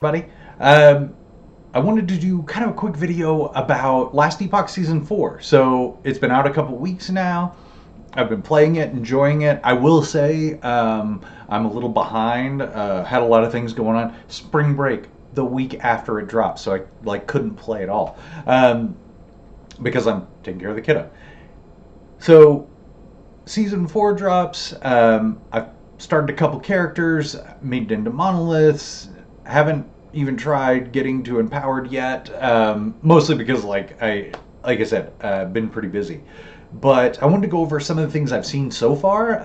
Buddy. Um, I wanted to do kind of a quick video about Last Epoch Season 4. So it's been out a couple weeks now. I've been playing it, enjoying it. I will say I'm a little behind. Had a lot of things going on. Spring break the week after it dropped, so I couldn't play at all because I'm taking care of the kiddo. So season 4 drops. I've started a couple characters, made it into monoliths. Haven't even tried getting to empowered yet. Mostly because, like I said, been pretty busy. But I wanted to go over some of the things I've seen so far.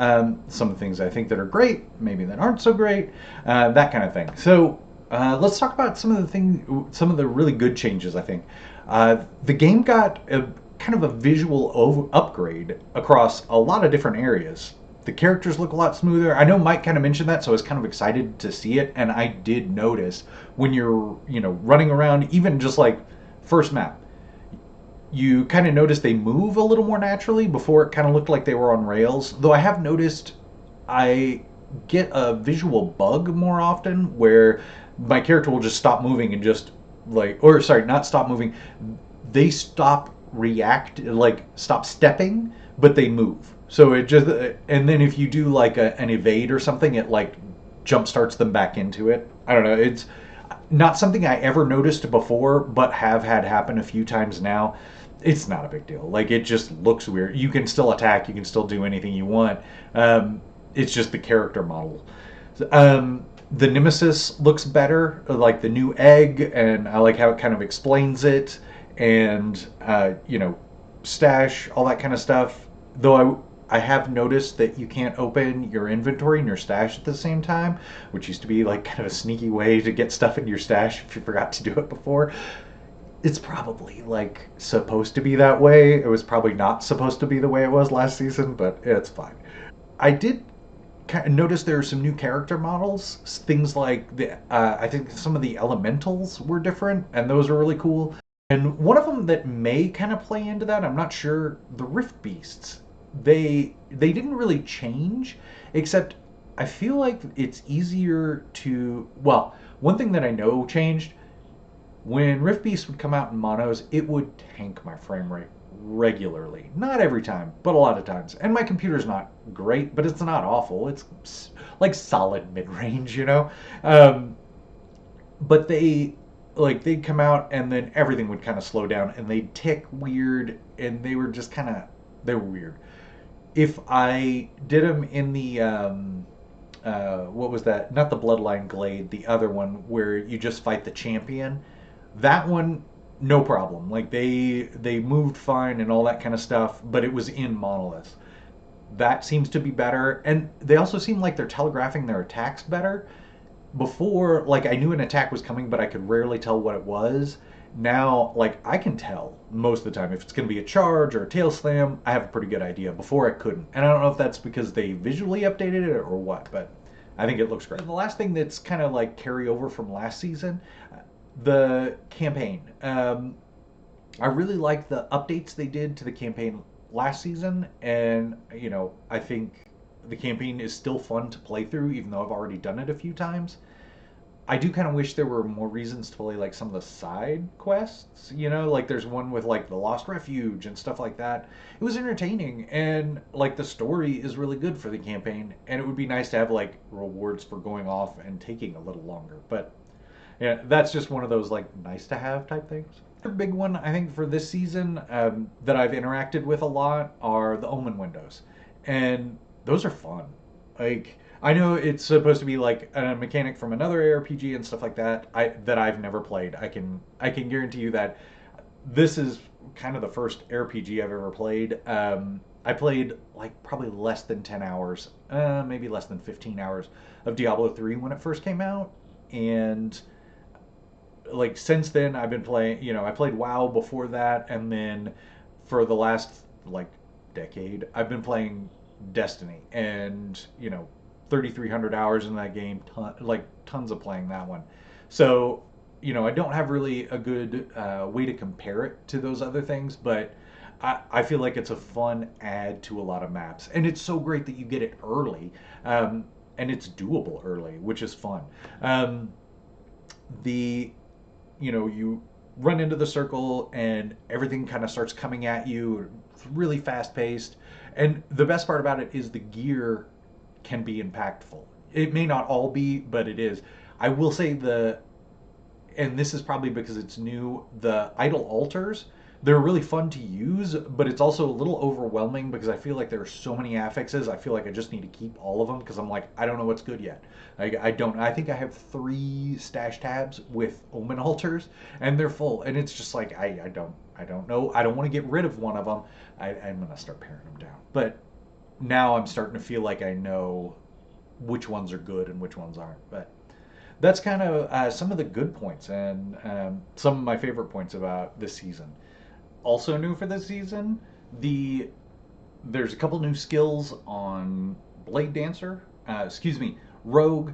Some of the things I think that are great, maybe that aren't so great, that kind of thing. So let's talk about some of the really good changes. I think the game got a kind of a visual upgrade across a lot of different areas. The characters look a lot smoother. I know Mike kind of mentioned that, so I was kind of excited to see it. And I did notice when you're, running around, even just like first map, you kind of notice they move a little more naturally. Before it kind of looked like they were on rails. Though I have noticed I get a visual bug more often where my character will just stop moving and just or sorry, not stop moving. They stop stepping, but they move. So it just, and then if you do like an evade or something, it like jump starts them back into it. I don't know. It's not something I ever noticed before, but have had happen a few times now. It's not a big deal. Like, it just looks weird. You can still attack. You can still do anything you want. It's just the character model. The Nemesis looks better, like the new egg, and I like how it kind of explains it, and stash, all that kind of stuff. Though I have noticed that you can't open your inventory and your stash at the same time, which used to be like kind of a sneaky way to get stuff in your stash if you forgot to do it before. It's probably like supposed to be that way. It was probably not supposed to be the way it was last season, but it's fine. I did kind of notice there are some new character models. Things like I think some of the elementals were different, and those are really cool. And one of them that may kind of play into that, I'm not sure, the Rift Beasts. They didn't really change, except I feel like it's easier to, well, one thing that I know changed when Rift Beast would come out in monos, it would tank my frame rate regularly. Not every time, but a lot of times. And my computer's not great, but it's not awful. It's like solid mid range, you know? But they'd come out and then everything would kind of slow down and they'd tick weird and they were just kind of, they were weird. If I did them in the, what was that? Not the Bloodline Glade, the other one where you just fight the champion. That one, no problem. Like they moved fine and all that kind of stuff, but it was in monolith. That seems to be better, and they also seem like they're telegraphing their attacks better. Before, like, I knew an attack was coming, but I could rarely tell what it was. Now, like, I can tell most of the time if it's going to be a charge or a tail slam. I have a pretty good idea. Before I couldn't, and I don't know if that's because they visually updated it or what, but I think it looks great. The last thing that's kind of like carryover from last season, the campaign. I really like the updates they did to the campaign last season, and I think the campaign is still fun to play through, even though I've already done it a few times. I do kind of wish there were more reasons to play like some of the side quests. Like there's one with like the Lost Refuge and stuff like that. It was entertaining, and like the story is really good for the campaign, and it would be nice to have like rewards for going off and taking a little longer. But yeah, that's just one of those like nice to have type things. The big one I think for this season that I've interacted with a lot are the Omen windows, and those are fun. Like I know it's supposed to be like a mechanic from another ARPG and stuff like that. I've never played. I can guarantee you that this is kind of the first RPG I've ever played. I played like probably less than 10 hours, maybe less than 15 hours of Diablo 3 when it first came out, and like since then I've been playing, I played WoW before that, and then for the last like decade I've been playing Destiny, and 3,300 hours in that game, tons of playing that one. So I don't have really a good way to compare it to those other things, but I feel like it's a fun add to a lot of maps, and it's so great that you get it early, and it's doable early, which is fun. the you run into the circle and everything kind of starts coming at you. It's really fast paced. And the best part about it is the gear can be impactful. It may not all be, but it is. I will say and this is probably because it's new, the idle altars, they're really fun to use, but it's also a little overwhelming because I feel like there are so many affixes. I feel like I just need to keep all of them because I'm like, I don't know what's good yet. I don't. I think I have 3 stash tabs with omen altars, and they're full. And it's just like I don't know. I don't want to get rid of one of them. I'm gonna start paring them down. But now I'm starting to feel like I know which ones are good and which ones aren't. But that's kind of some of the good points and some of my favorite points about this season. Also new for this season, there's a couple new skills on Blade Dancer. Excuse me, Rogue,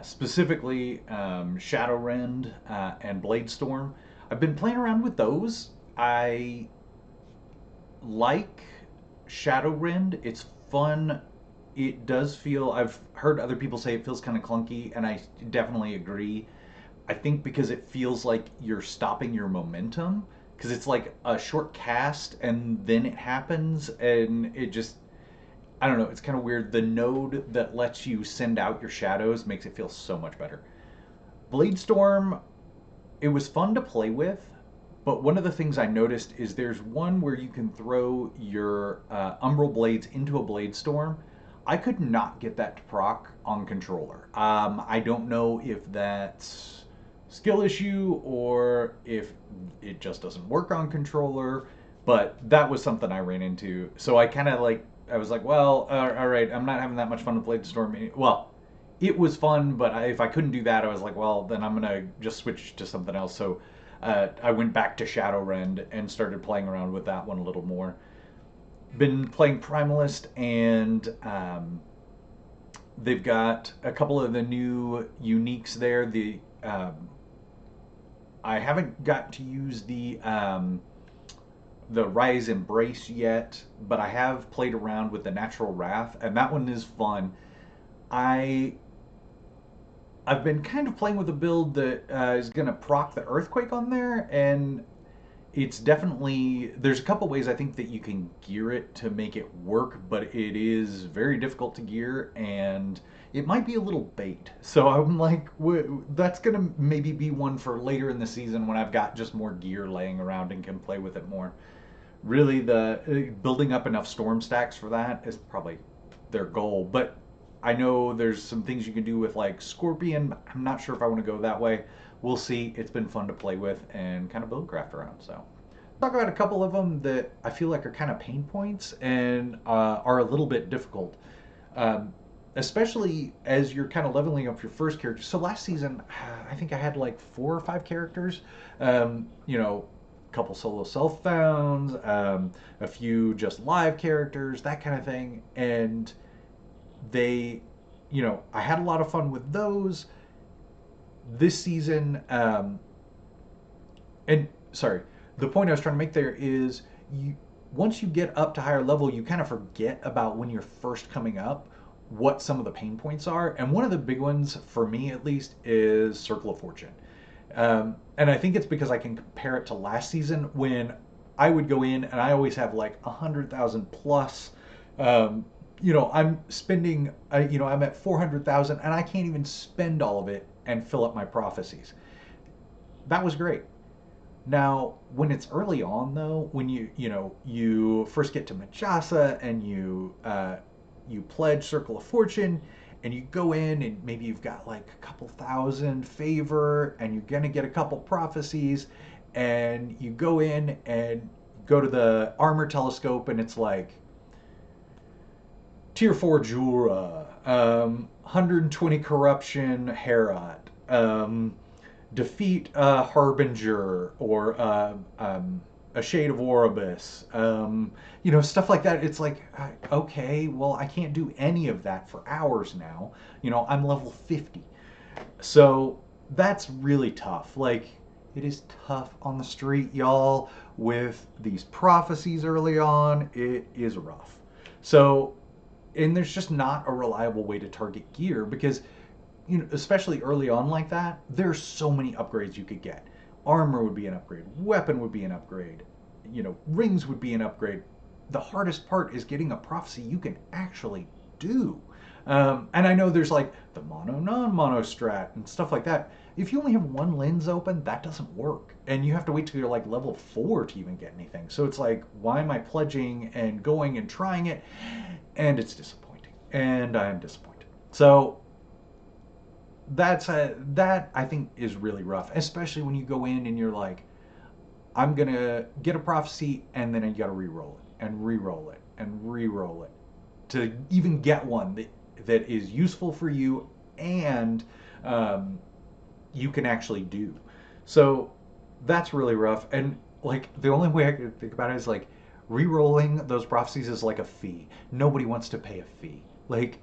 specifically Shadowrend and Blade Storm. I've been playing around with those. I like Shadowrend. It's fun. It does feel. I've heard other people say it feels kind of clunky, and I definitely agree. I think because it feels like you're stopping your momentum because it's like a short cast and then it happens and it just I don't know, it's kind of weird. The node that lets you send out your shadows makes it feel so much better. Bladestorm, it was fun to play with, but one of the things I noticed is there's one where you can throw your Umbral Blades into a Blade Storm. I could not get that to proc on controller. I don't know if that's skill issue or if it just doesn't work on controller, but that was something I ran into. So I kind of like, I was like, well, all right, I'm not having that much fun to play the Storm. Well, it was fun, but if I couldn't do that, I was like, well, then I'm gonna just switch to something else. So I went back to Shadowrend and started playing around with that one a little more. Been playing Primalist, and they've got a couple of the new uniques there. I haven't got to use the Rise Embrace yet, but I have played around with the Natural Wrath, and that one is fun. I I've been kind of playing with a build that is going to proc the Earthquake on there, and it's definitely there's a couple ways I think that you can gear it to make it work, but it is very difficult to gear, and it might be a little bait. So I'm like, that's going to maybe be one for later in the season when I've got just more gear laying around and can play with it more. Really, the building up enough storm stacks for that is probably their goal, but I know there's some things you can do with like Scorpion. I'm not sure if I want to go that way. We'll see. It's been fun to play with and kind of build craft around. So, talk about a couple of them that I feel like are kind of pain points and are a little bit difficult, especially as you're kind of leveling up your first character. So last season, I think I had like 4 or 5 characters. A couple solo self founds, a few just live characters, that kind of thing, and they, I had a lot of fun with those this season. And sorry, the point I was trying to make there is once you get up to higher level, you kind of forget about when you're first coming up what some of the pain points are. And one of the big ones, for me at least, is Circle of Fortune. And I think it's because I can compare it to last season when I would go in and I always have like 100,000 plus. I'm spending, I'm at 400,000 and I can't even spend all of it and fill up my prophecies. That was great. Now, when it's early on though, when you first get to Majasa and you pledge Circle of Fortune and you go in and maybe you've got like a couple thousand favor and you're going to get a couple prophecies, and you go in and go to the armor telescope and it's like Tier 4 Jura, 120 corruption Herat, defeat a Harbinger or a Shade of Oribus, stuff like that. It's like, okay, well, I can't do any of that for hours now. I'm level 50. So that's really tough. Like, it is tough on the street, y'all, with these prophecies early on. It is rough. So, and there's just not a reliable way to target gear because especially early on like that, there's so many upgrades you could get. Armor would be an upgrade, weapon would be an upgrade, rings would be an upgrade. The hardest part is getting a prophecy you can actually do. And I know there's like the mono non mono strat and stuff like that. If you only have one lens open, that doesn't work. And you have to wait till you're like level 4 to even get anything. So it's like, why am I pledging and going and trying it? And it's disappointing. And I am disappointed. So that I think is really rough, especially when you go in and you're like, I'm gonna get a prophecy, and then you got to re-roll it and re-roll it and re-roll it to even get one that is useful for you and um, you can actually do. So that's really rough. And like the only way I could think about it is like re-rolling those prophecies is like a fee. Nobody wants to pay a fee. Like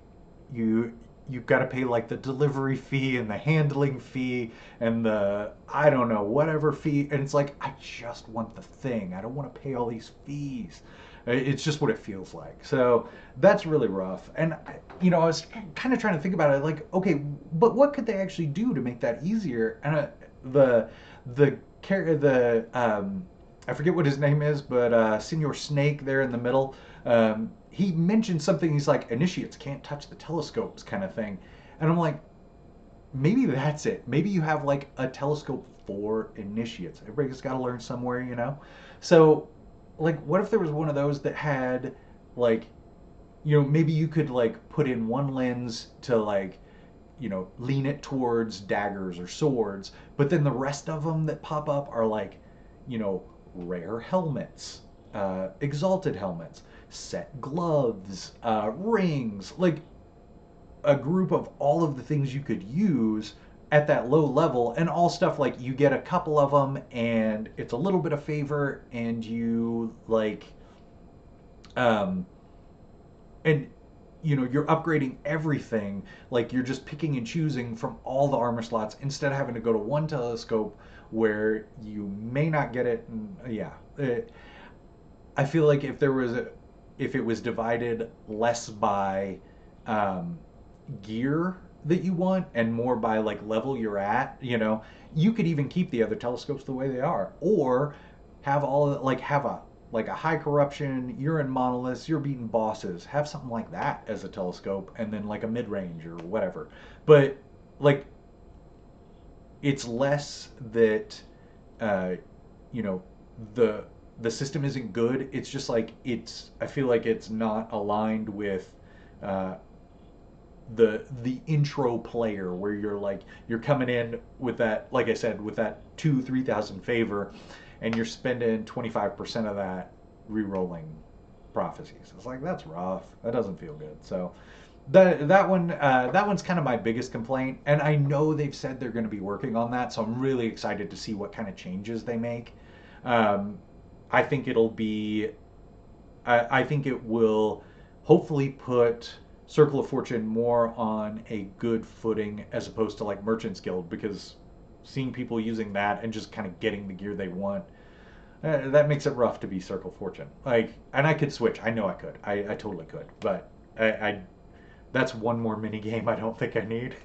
you you've got to pay like the delivery fee and the handling fee and the I don't know whatever fee, and it's like I just want the thing. I don't want to pay all these fees. It's just what it feels like. So that's really rough. And I was kind of trying to think about it, like, okay, but what could they actually do to make that easier? And the the I forget what his name is, but Senior Snake there in the middle. He mentioned something. He's like, initiates can't touch the telescopes, kind of thing. And I'm like, maybe that's it. Maybe you have like a telescope for initiates. Everybody's got to learn somewhere. So, like, what if there was one of those that had, like, maybe you could like put in one lens to like, lean it towards daggers or swords, but then the rest of them that pop up are like, you know, rare helmets, exalted helmets, set gloves, rings, like a group of all of the things you could use at that low level, and all stuff like you get a couple of them and it's a little bit of favor, and you like um and you're upgrading everything, like you're just picking and choosing from all the armor slots instead of having to go to one telescope where you may not get it. And yeah, I feel like if it was divided less by um, gear that you want and more by like level you're at, you could even keep the other telescopes the way they are, or have have a high corruption, you're in monoliths, you're beating bosses, have something like that as a telescope, and then like a mid range or whatever. But like it's less that uh, you know the the system isn't good. It's just like I feel like it's not aligned with uh, the intro player, where you're coming in with that, like I said, with that 2,000-3,000 favor, and you're spending 25% of that re-rolling prophecies. It's like, that's rough. That doesn't feel good. So that one's kind of my biggest complaint, and I know they've said they're going to be working on that, so I'm really excited to see what kind of changes they make. Um, I think it'll be I think it will hopefully put Circle of Fortune more on a good footing as opposed to like Merchants Guild, because seeing people using that and just kind of getting the gear they want, that makes it rough to be Circle of Fortune. Like, and I could switch. I know I could. I totally could. But I that's one more mini game I don't think I need.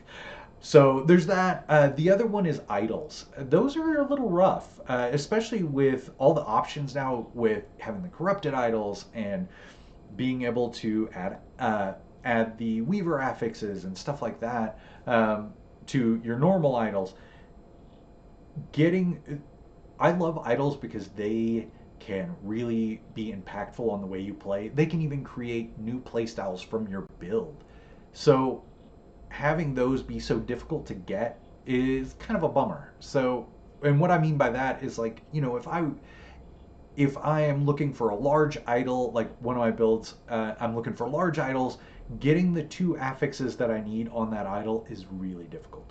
So there's that. The other one is idols. Those are a little rough, especially with all the options now with having the corrupted idols and being able to add the Weaver affixes and stuff like that to your normal idols. I love idols because they can really be impactful on the way you play. They can even create new playstyles from your build. So having those be so difficult to get is kind of a bummer. So, and what I mean by that is like, if I am looking for a large idol, like one of my builds, I'm looking for large idols, getting the two affixes that I need on that idol is really difficult.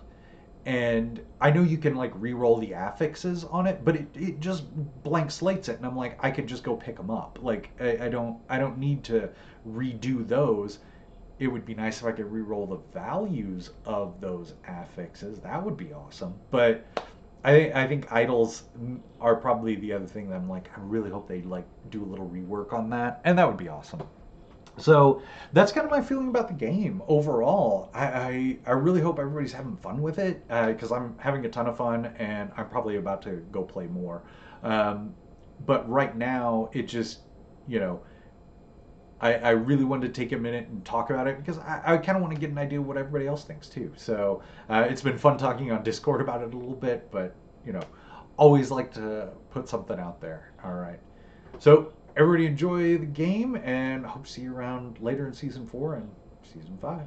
And I know you can like re-roll the affixes on it, but it just blank slates it, and I'm like, I could just go pick them up. Like I don't need to redo those. It would be nice if I could re-roll the values of those affixes. That would be awesome. But I think idols are probably the other thing that I'm like, I really hope they like do a little rework on that, and that would be awesome. So that's kind of my feeling about the game overall. I really hope everybody's having fun with it because I'm having a ton of fun and I'm probably about to go play more. Um, but right now, it just, you know, I really wanted to take a minute and talk about it because I kind of want to get an idea of what everybody else thinks too. So it's been fun talking on Discord about it a little bit, but, you know, always like to put something out there. All right. So everybody enjoy the game and hope to see you around later in season 4 and season 5.